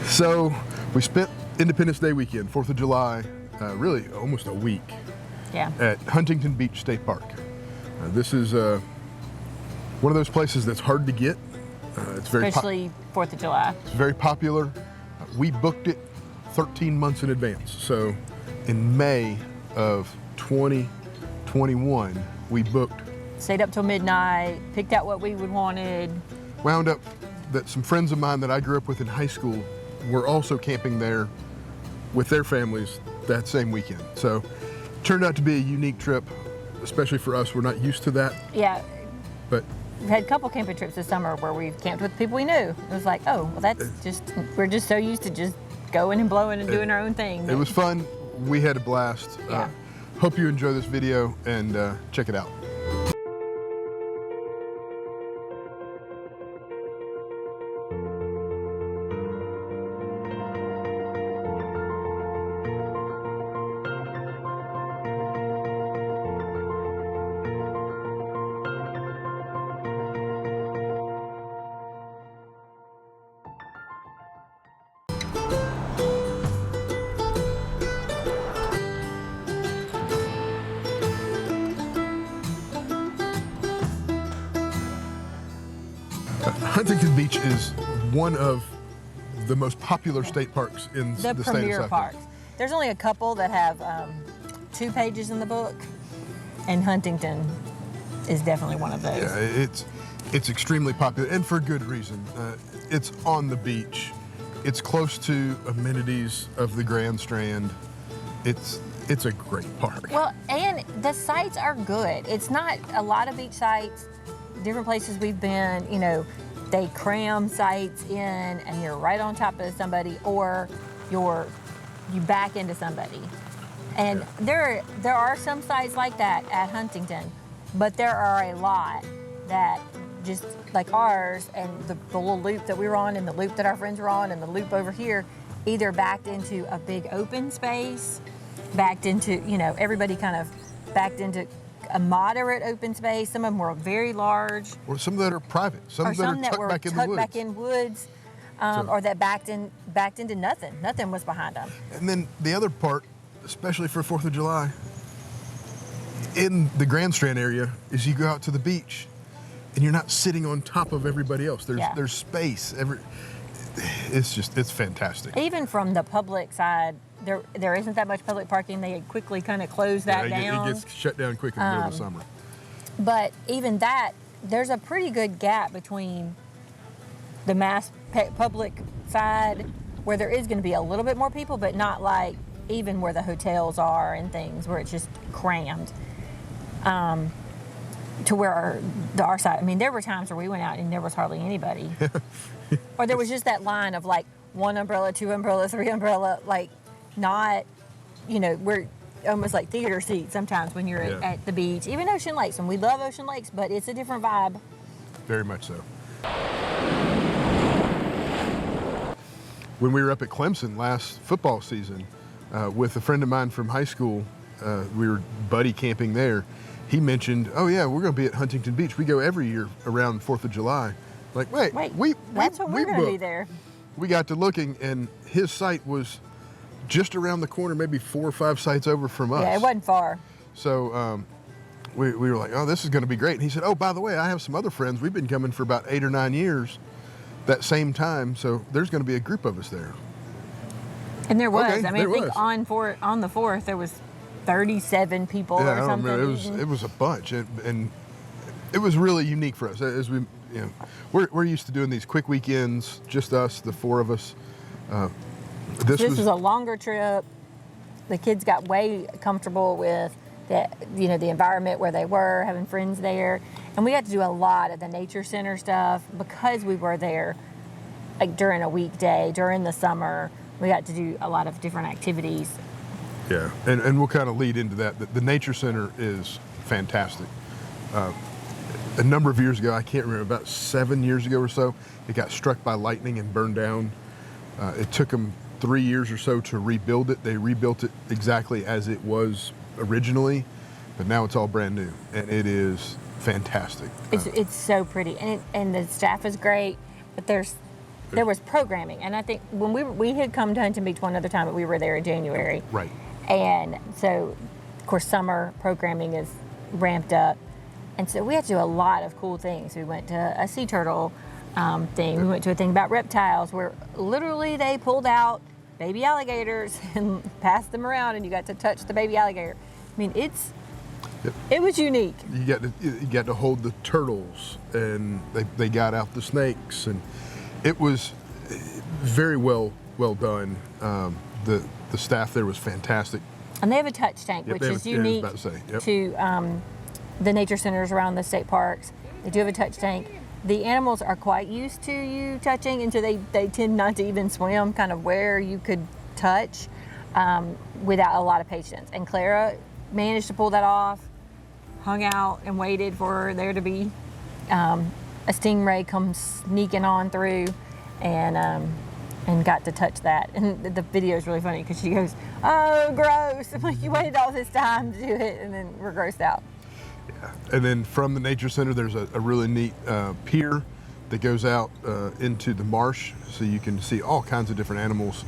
So we spent Independence Day weekend, 4th of July, really almost a week at Huntington Beach State Park. This is one of those places that's hard to get. It's very especially 4th of July. It's very popular. We booked it 13 months in advance. So in May of 2021, we booked. Stayed up till midnight, picked out what we wanted. Wound up that some friends of mine that I grew up with in high school were also camping there with their families that same weekend. So turned out to be a unique trip, especially for us. We're not used to that. Yeah. But we've had a couple camping trips this summer where we've camped with people we knew. It was like, oh, well, that's just, we're just so used to just going and blowing and doing our own thing. It was fun. We had a blast. Yeah. Hope you enjoy this video and check it out. Huntington Beach is one of the most popular state parks in the state of South Carolina. Parks. There's only a couple that have 2 pages in the book, and Huntington is definitely one of those. Yeah, it's extremely popular, and for good reason. It's on the beach. It's close to amenities of the Grand Strand. It's a great park. Well, and the sites are good. It's not a lot of beach sites. Different places we've been, you know, they cram sites in and you're right on top of somebody, or you back into somebody. And there are some sites like that at Huntington, but there are a lot that just like ours, and the little loop that we were on and the loop that our friends were on and the loop over here, either backed into a big open space, backed into, you know, everybody kind of backed into a moderate open space. Some of them were very large. Or some that are private. Some that are tucked back in the woods. Or that backed into nothing. Nothing was behind them. And then the other part, especially for 4th of July, in the Grand Strand area, is you go out to the beach and you're not sitting on top of everybody else. There's space. It's fantastic. Even from the public side, there isn't that much public parking. They quickly kind of close that down. It gets shut down quick in the middle of the summer. But even that, there's a pretty good gap between the mass public side, where there is going to be a little bit more people, but not like even where the hotels are and things, where it's just crammed. To where our side, I mean, there were times where we went out and there was hardly anybody. Or there was just that line of like 1 umbrella, 2 umbrella, 3 umbrella, like not, you know, we're almost like theater seats sometimes when you're at the beach. Even Ocean Lakes, and we love Ocean Lakes, but it's a different vibe. Very much so. When we were up at Clemson last football season with a friend of mine from high school, we were buddy camping there. He mentioned, oh yeah, we're going to be at Huntington Beach. We go every year around 4th of July. Like, wait, that's when we're going to be there. We got to looking, and his site was just around the corner, maybe 4 or 5 sites over from us. Yeah, it wasn't far. So we were like, oh, this is going to be great. And he said, oh, by the way, I have some other friends. We've been coming for about 8 or 9 years that same time, so there's going to be a group of us there. And there was. Okay, I mean, I think on the 4th, there was 37 people or something. I remember. It was a bunch, and it was really unique for us. As we, you know, we're used to doing these quick weekends, just us, the 4 of us. This was a longer trip. The kids got way comfortable with the environment where they were, having friends there, and we got to do a lot of the nature center stuff because we were there, like during a weekday, during the summer. We got to do a lot of different activities. Yeah, and we'll kind of lead into that. The Nature Center is fantastic. A number of years ago, I can't remember, about 7 years ago or so, it got struck by lightning and burned down. It took them 3 years or so to rebuild it. They rebuilt it exactly as it was originally, but now it's all brand new, and it is fantastic. It's so pretty, and the staff is great, but there's there was programming. And I think when we had come to Huntington Beach one other time, but we were there in January. Right. And so, of course, summer programming is ramped up. And so we had to do a lot of cool things. We went to a sea turtle thing. We went to a thing about reptiles where literally they pulled out baby alligators and passed them around, and you got to touch the baby alligator. I mean, it was unique. You got to hold the turtles, and they got out the snakes, and it was very well done. The staff there was fantastic. And they have a touch tank, which is unique to the nature centers around the state parks. They do have a touch tank. The animals are quite used to you touching, and so they tend not to even swim kind of where you could touch without a lot of patience. And Clara managed to pull that off, hung out and waited for there to be a stingray come sneaking on through, and got to touch that. And the video is really funny because she goes, "Oh, gross." I'm like, you waited all this time to do it, and then we're grossed out. Yeah. And then from the nature center, there's a really neat pier that goes out into the marsh, so you can see all kinds of different animals.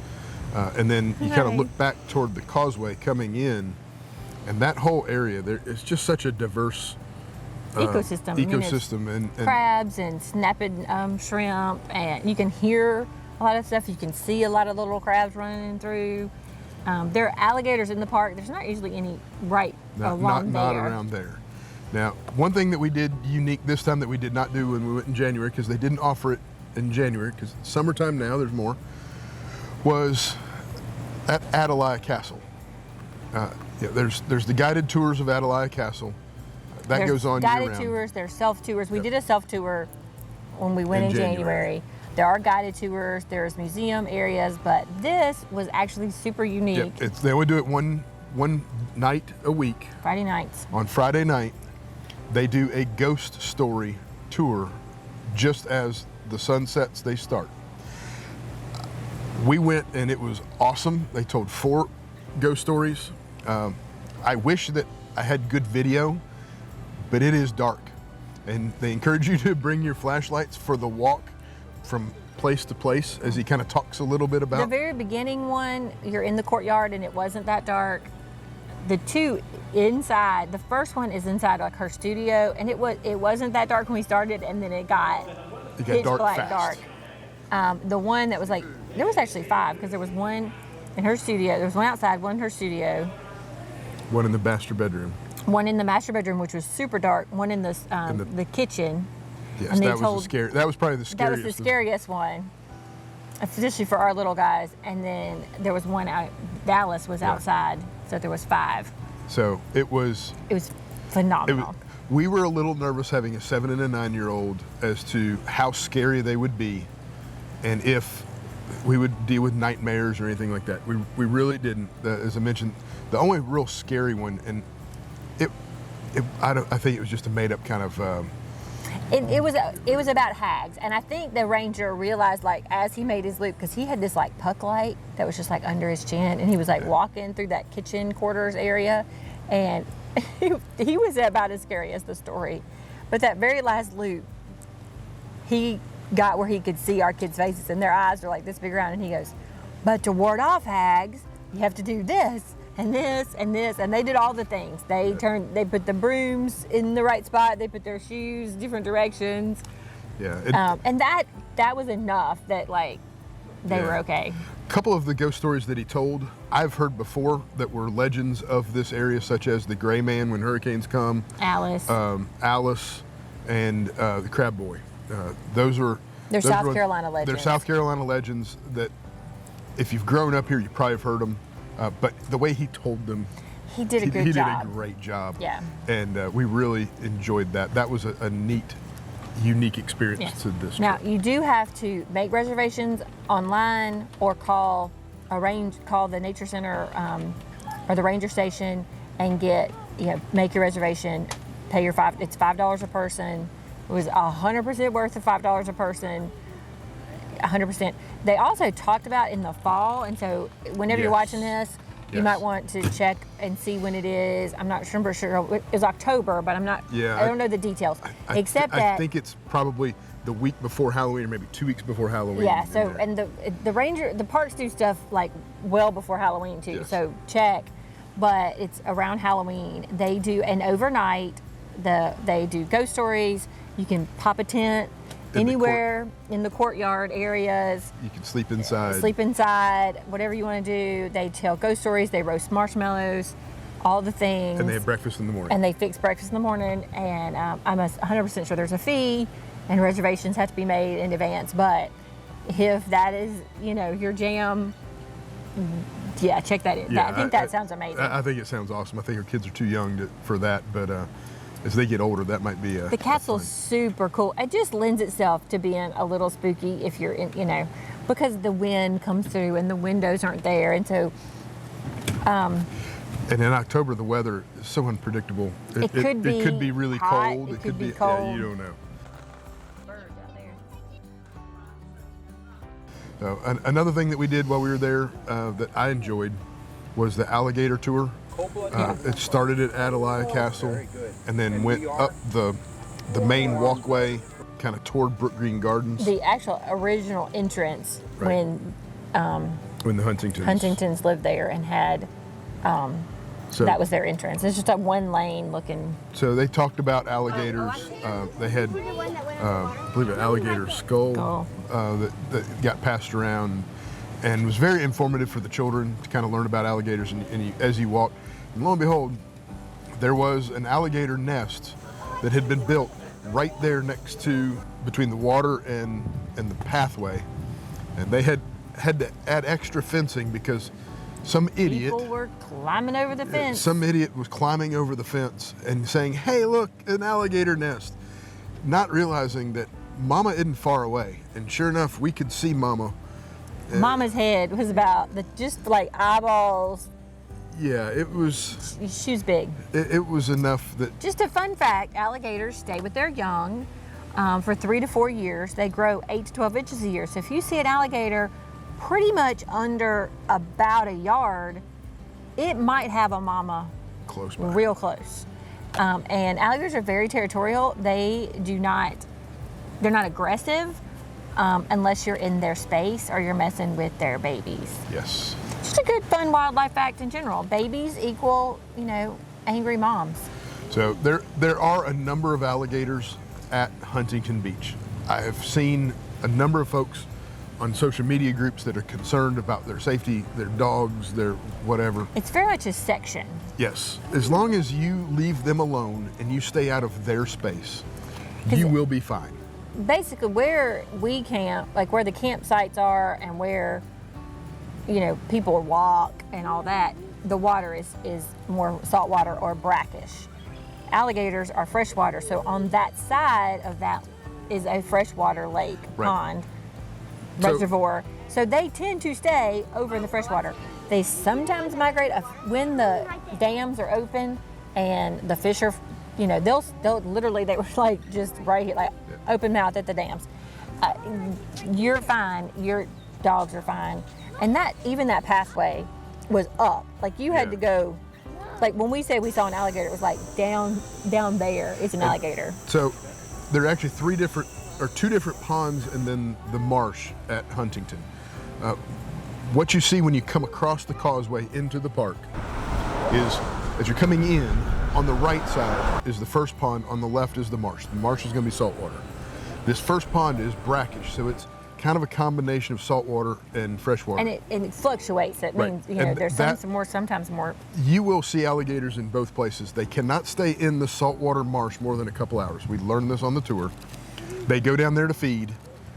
And then you kind of look back toward the causeway coming in, and that whole area there is just such a diverse ecosystem. And crabs and snapping shrimp, and you can hear a lot of stuff. You can see a lot of little crabs running through. There are alligators in the park. There's not usually any along there. Not around there. Now, one thing that we did unique this time that we did not do when we went in January, because they didn't offer it in January, because it's summertime now, there's more, was at Atalaya Castle. There's the guided tours of Atalaya Castle. That goes on year-round. Guided tours, there's self-tours. We did a self-tour when we went in January. There are guided tours, there's museum areas, but this was actually super unique. Yep, they only do it one night a week. Friday nights. On Friday night, they do a ghost story tour just as the sun sets, they start. We went and it was awesome. They told 4 ghost stories. I wish that I had good video, but it is dark. And they encourage you to bring your flashlights for the walk from place to place, as he kind of talks a little bit about. The very beginning one, you're in the courtyard and it wasn't that dark. The 2 inside, the first one is inside like her studio, and it wasn't that dark when we started, and then it got pitch black fast. dark. The one that was like, there was actually 5, because there was one in her studio, there was one outside, one in her studio. One in the master bedroom. One in the master bedroom, which was super dark. One in the kitchen. Yes, and that was probably the scariest. That was the scariest one, especially for our little guys. And then there was one out. Dallas was outside, so there was 5. So it was phenomenal. We were a little nervous having a 7 and a 9-year-old as to how scary they would be, and if we would deal with nightmares or anything like that. We really didn't. As I mentioned, the only real scary one, and I think it was just a made up kind of. It was about hags, and I think the ranger realized, like, as he made his loop, because he had this like puck light that was just like under his chin, and he was like walking through that kitchen quarters area, and he was about as scary as the story. But that very last loop, he got where he could see our kids' faces, and their eyes were like this big around, and he goes, "But to ward off hags, you have to do this and this and this," and they did all the things. They put the brooms in the right spot. They put their shoes different directions. Yeah. And that was enough that like they were okay. A couple of the ghost stories that he told, I've heard before that were legends of this area, such as the Gray Man when hurricanes come. Alice. Alice, and the Crab Boy. They're South Carolina legends. They're South Carolina legends that, if you've grown up here, you probably have heard them. But the way he told them, he did a he did a great job. Yeah. And we really enjoyed that. That was a neat, unique experience to this Now, trip. you do have to make reservations online or call the Nature Center or the Ranger Station and make your reservation, pay your it's $5 a person. It was 100% worth of $5 a person. 100%. They also talked about in the fall, and so whenever you're watching this, you might want to check and see when it is. I'm not sure. It was October, but I'm not. Yeah, I don't know the details. I Except think it's probably the week before Halloween, or maybe 2 weeks before Halloween. Yeah. So and the parks do stuff like well before Halloween too. Yes. So check, but it's around Halloween. They do an overnight. They do ghost stories. You can pop a tent anywhere in the courtyard areas. You can sleep inside. Sleep inside, whatever you want to do. They tell ghost stories. They roast marshmallows, all the things. And they have breakfast in the morning. And they fix breakfast in the morning. And I'm 100% sure there's a fee, and reservations have to be made in advance. But if that is, your jam, yeah, check that in. Yeah, I think that sounds amazing. I think it sounds awesome. I think our kids are too young for that, but as they get older, that might be the castle's super cool. It just lends itself to being a little spooky if you're in, because the wind comes through and the windows aren't there, and so. And in October, the weather is so unpredictable. It could be really hot, cold. it could be cold. Yeah, you don't know. Birds out there. So another thing that we did while we were there that I enjoyed was the Alligator Tour. It started at Atalaya Castle and then went up the main walkway, kind of toward Brook Green Gardens. The actual original entrance Right. When the Huntingtons lived there and had so that was their entrance. It's just a one lane looking. So they talked about alligators. They had, I believe, an alligator skull that got passed around, and was very informative for the children to kind of learn about alligators. And as you walk, and lo and behold, there was an alligator nest that had been built right there next to between the water and the pathway, and they had to add extra fencing because some idiot. People were climbing over the fence. Some idiot was climbing over the fence and saying, "Hey, look, an alligator nest," not realizing that Mama isn't far away. And sure enough, we could see Mama. Mama's head was about just like eyeballs. Yeah, it was. She was big. It was enough that. Just a fun fact: alligators stay with their young for 3 to 4 years. They grow 8 to 12 inches a year. So if you see an alligator pretty much under about a yard, it might have a mama Close by. real close. And alligators are very territorial. They're not aggressive unless you're in their space or you're messing with their babies. Yes. Just a good fun wildlife fact in general. Babies equal, angry moms. So there are a number of alligators at Huntington Beach. I have seen a number of folks on social media groups that are concerned about their safety, their dogs, their whatever. It's very much a section. Yes. As long as you leave them alone and you stay out of their space, you will be fine. Basically, where we camp, like where the campsites are and where, people walk and all that, the water is more saltwater or brackish. Alligators are freshwater, so on that side of that is a freshwater lake, pond, reservoir. So they tend to stay over in the freshwater. They sometimes migrate when the dams are open and the fish are, they'll literally, they were like just right here, like open mouth at the dams. You're fine. Your dogs are fine. And even that pathway was up. Like you had to go, like when we say we saw an alligator, it was like down there is an alligator. So there are actually two different ponds and then the marsh at Huntington. What you see when you come across the causeway into the park is, as you're coming in, on the right side is the first pond, on the left is the marsh. The marsh is going to be saltwater. This first pond is brackish, so it's kind of a combination of saltwater and freshwater. And it fluctuates. It means, there's some more, sometimes more. You will see alligators in both places. They cannot stay in the saltwater marsh more than a couple hours. We learned this on the tour. They go down there to feed,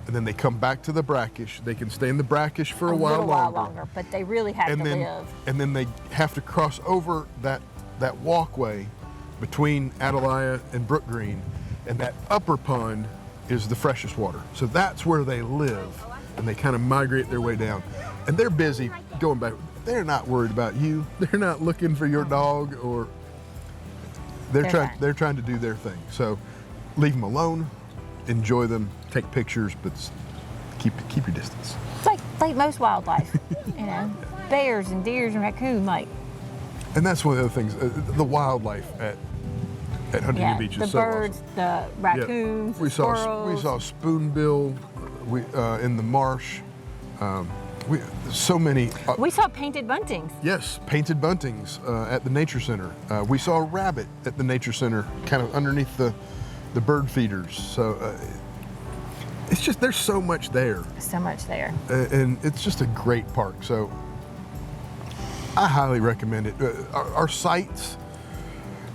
and then they come back to the brackish. They can stay in the brackish for a while longer. But they really have to live. And then they have to cross over that walkway between Atalaya and Brook Green, and that upper pond is the freshest water. So that's where they live, and they kind of migrate their way down. And they're busy going back. They're not worried about you. They're not looking for your dog, or they're trying to do their thing. So leave them alone, enjoy them, take pictures, but keep your distance. It's like most wildlife, bears and deers and raccoon, like. And that's one of the other things, the wildlife at Huntington Beach is the so birds, awesome. the raccoons, We squirrels. saw spoonbill in the marsh. So many. We saw painted buntings. Yes, painted buntings at the Nature Center. We saw a rabbit at the Nature Center, kind of underneath the bird feeders. So it's just, there's so much there. So much there. And it's just a great park. So I highly recommend it. Our sites,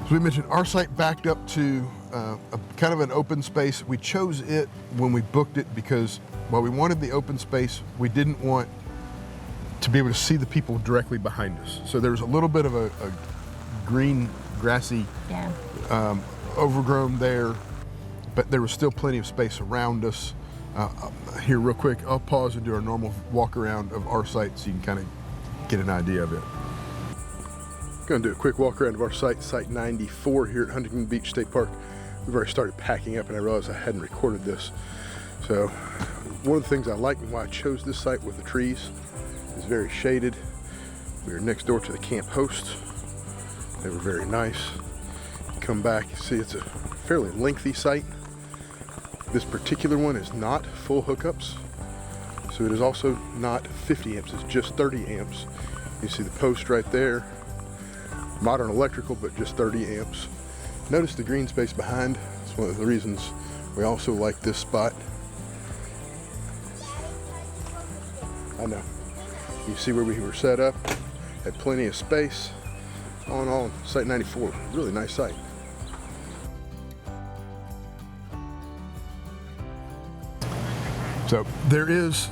as we mentioned, our site backed up to a kind of an open space. We chose it when we booked it because while we wanted the open space, we didn't want to be able to see the people directly behind us. So there was a little bit of a green, grassy overgrown there, but there was still plenty of space around us. Here real quick, I'll pause and do our normal walk around of our site so you can kind of get an idea of it. Going to do a quick walk around of our site, Site 94 here at Huntington Beach State Park. We've already started packing up and I realized I hadn't recorded this. So one of the things I like and why I chose this site with the trees is very shaded. We are next door to the camp host. They were very nice. You come back, you see it's a fairly lengthy site. This particular one is not full hookups. So it is also not 50 amps, it's just 30 amps. You see the post right there. Modern electrical, but just 30 amps. Notice the green space behind. It's one of the reasons we also like this spot. I know. You see where we were set up, had plenty of space. All in all, Site 94, really nice site. So there is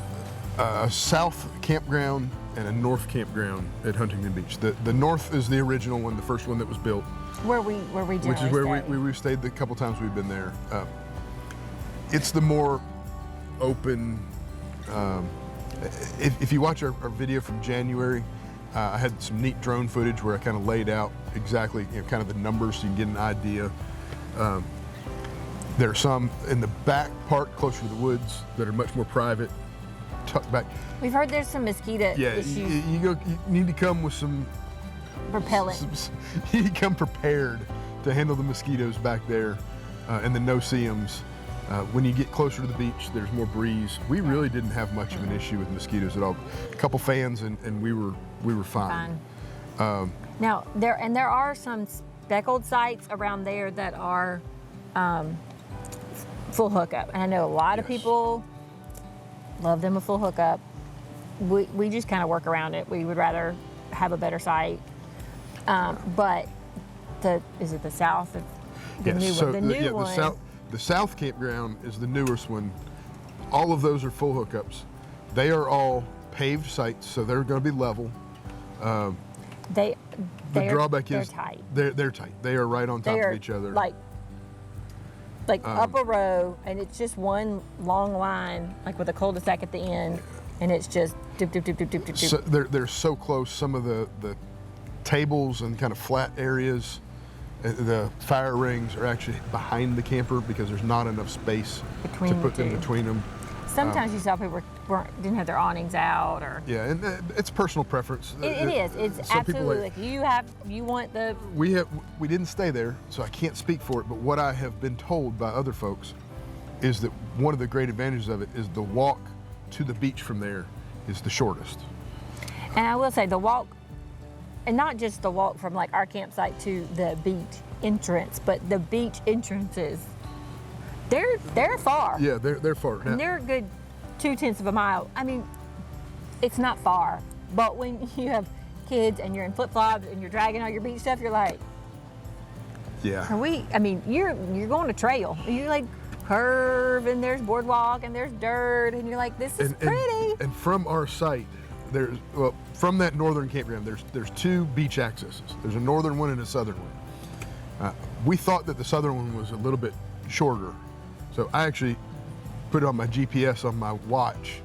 a south campground and a north campground at Huntington Beach. The north is the original one, the first one that was built. Where we generally Which is where stay. we've stayed the couple times we've been there. It's the more open, if you watch our video from January, I had some neat drone footage where I kind of laid out exactly, kind of the numbers so you can get an idea. There are some in the back part closer to the woods that are much more private, tucked back. We've heard there's some mosquito issues. You need to come with some Repellent. You need to come prepared to handle the mosquitoes back there and the no-see-ums. When you get closer to the beach, there's more breeze. We really didn't have much of an issue with mosquitoes at all. A couple fans and we were fine. Now there are some speckled sites around there that are full hookup, and I know a lot of people love them a full hookup. We just kind of work around it. We would rather have a better site. But is it the south? The new one. The new one. The south campground is the newest one. All of those are full hookups. They are all paved sites, so they're going to be level. The drawback is tight. They're tight. They are right on top of each other. Like up a row, and it's just one long line, like with a cul-de-sac at the end, and it's just dip, dip, dip, dip, dip, dip. So they're so close. Some of the tables and kind of flat areas, the fire rings are actually behind the camper because there's not enough space to put them between them. Sometimes you saw people didn't have their awnings out, or and it's personal preference. It is. It's absolutely like you want the. We didn't stay there, so I can't speak for it. But what I have been told by other folks is that one of the great advantages of it is the walk to the beach from there is the shortest. And I will say the walk, and not just the walk from like our campsite to the beach entrance, but the beach entrances. They're far. Yeah, they're far. And they're a good 0.2 of a mile. I mean, it's not far, but when you have kids and you're in flip-flops and you're dragging all your beach stuff, you're like, yeah. You're going to trail. You like curve and there's boardwalk and there's dirt and you're like, this is pretty. And from our site, from that northern campground, there's two beach accesses. There's a northern one and a southern one. We thought that the southern one was a little bit shorter. So I actually put it on my GPS on my watch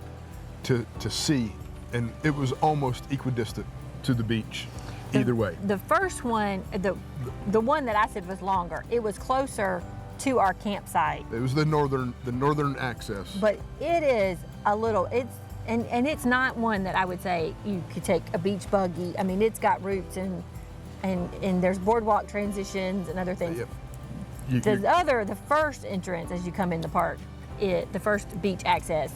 to see, and it was almost equidistant to the beach either way. The first one, the one that I said was longer, it was closer to our campsite. It was the northern access. But it is a little, and it's not one that I would say you could take a beach buggy. I mean, it's got roots and there's boardwalk transitions and other things. Yep. The first entrance as you come in the park, the first beach access,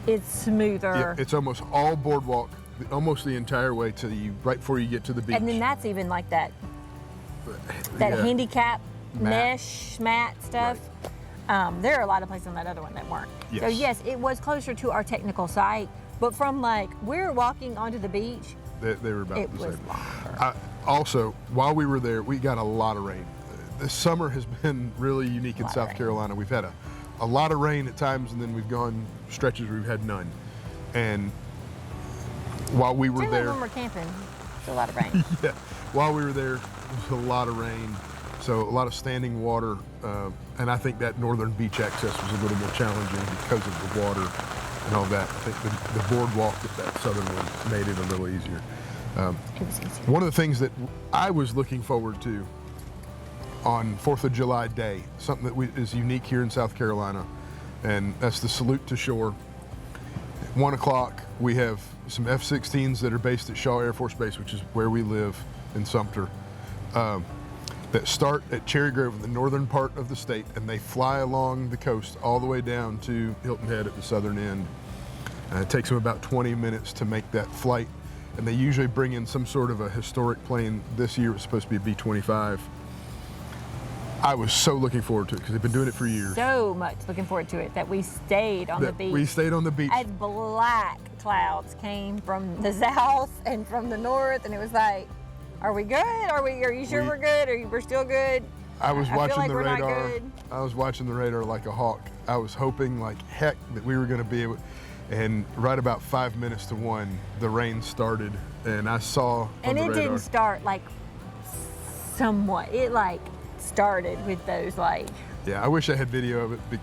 it's smoother. Yeah, it's almost all boardwalk, almost the entire way to you, right before you get to the beach. And then that's even like that handicap mesh mat stuff. Right. There are a lot of places on that other one that weren't. Yes. So yes, it was closer to our technical site, but from like we're walking onto the beach, they were about it the was same. longer. Also, while we were there, we got a lot of rain. This summer has been really unique in South Carolina. We've had a lot of rain at times, and then we've gone stretches where we've had none. And while we were there, when we're camping, it's a lot of rain. Yeah, while we were there, it was a lot of rain, so a lot of standing water, and I think that northern beach access was a little more challenging because of the water and all that. I think the boardwalk at that southern one made it a little easier. It was easier. One of the things that I was looking forward to on 4th of July day, something that is unique here in South Carolina, and that's the salute to shore. At 1 o'clock, we have some F-16s that are based at Shaw Air Force Base, which is where we live in Sumter, that start at Cherry Grove in the northern part of the state, and they fly along the coast all the way down to Hilton Head at the southern end. It takes them about 20 minutes to make that flight, and they usually bring in some sort of a historic plane. This year it's supposed to be a B-25. I was so looking forward to it because they've been doing it for years. So much looking forward to it that we stayed on the beach. We stayed on the beach. As black clouds came from the south and from the north, and it was like, are we good? Are you sure we're good? We're still good? I was watching like the we're not radar. good. I was watching the radar like a hawk. I was hoping like heck that we were going to be able. And right about 5 minutes to 1, the rain started, and I saw on and the it radar. didn't start like somewhat. It like started with those like. Yeah, I wish I had video of it.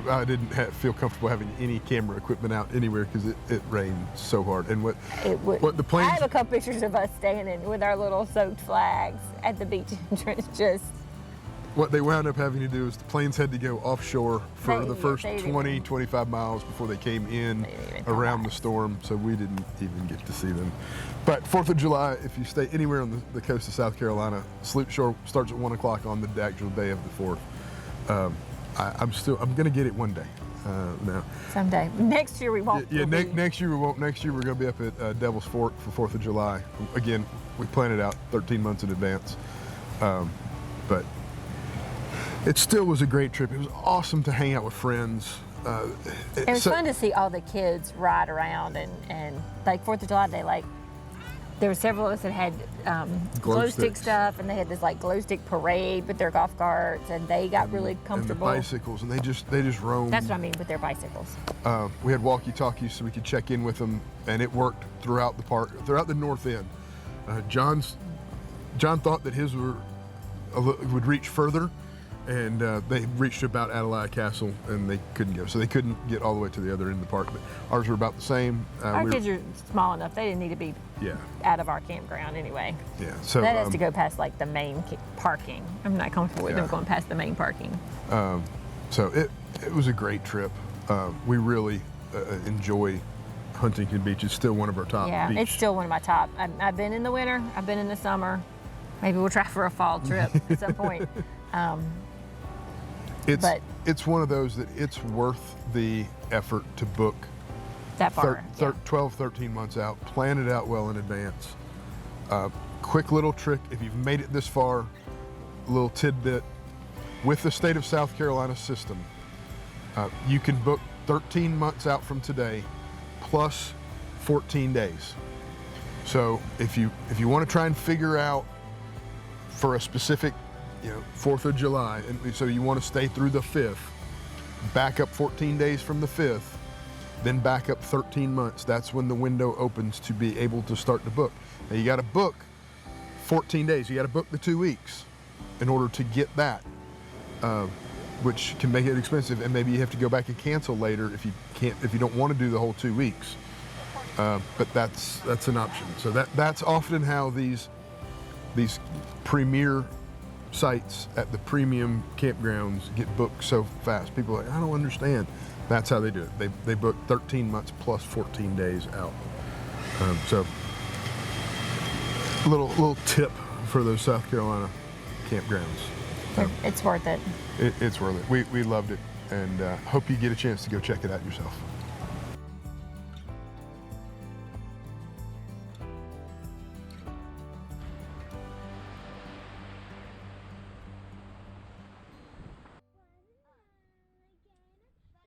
I didn't feel comfortable having any camera equipment out anywhere because it rained so hard. And what the planes. I have a couple pictures of us standing with our little soaked flags at the beach entrance. Just. What they wound up having to do is the planes had to go offshore for the first 20, 25 miles before they came in around the storm, so we didn't even get to see them. But 4th of July, if you stay anywhere on the coast of South Carolina, Salute Shore starts at 1 o'clock on the actual day of the 4th. I'm going to get it one day now. Someday. Next year we won't. Yeah, next year we won't. Next year we're going to be up at Devil's Fork for 4th of July. Again, we plan it out 13 months in advance. But it still was a great trip. It was awesome to hang out with friends. It was fun to see all the kids ride around and like 4th of July Day, like there were several of us that had glow stick stuff, and they had this like glow stick parade with their golf carts, and they got really comfortable. And the bicycles, and they just roamed. That's what I mean with their bicycles. We had walkie-talkies so we could check in with them, and it worked throughout the park, throughout the north end. John thought that his would reach further, and they reached about Atalaya Castle, and they couldn't go. So they couldn't get all the way to the other end of the park, but ours were about the same. Our kids are small enough. They didn't need to be out of our campground anyway. Yeah. So that has to go past like the main parking. I'm not comfortable with them going past the main parking. So it was a great trip. We really enjoy Huntington Beach. It's still one of our top beaches. It's still one of my top. I've been in the winter. I've been in the summer. Maybe we'll try for a fall trip at some point. It's one of those that it's worth the effort to book that far. 12, 13 months out. Plan it out well in advance. Quick little trick, if you've made it this far, a little tidbit. With the state of South Carolina system, you can book 13 months out from today plus 14 days. So if you want to try and figure out for a specific 4th of July, and so you want to stay through the 5th, back up 14 days from the 5th, then back up 13 months. That's when the window opens to be able to start to book. Now you got to book 14 days. You got to book the 2 weeks in order to get that, which can make it expensive, and maybe you have to go back and cancel later if you don't want to do the whole 2 weeks. But that's an option. So that's often how these premier sites at the premium campgrounds get booked so fast. People are like, I don't understand. That's how they do it. They book 13 months plus 14 days out. So little tip for those South Carolina campgrounds. It's worth it. It's worth it. We loved it, and hope you get a chance to go check it out yourself.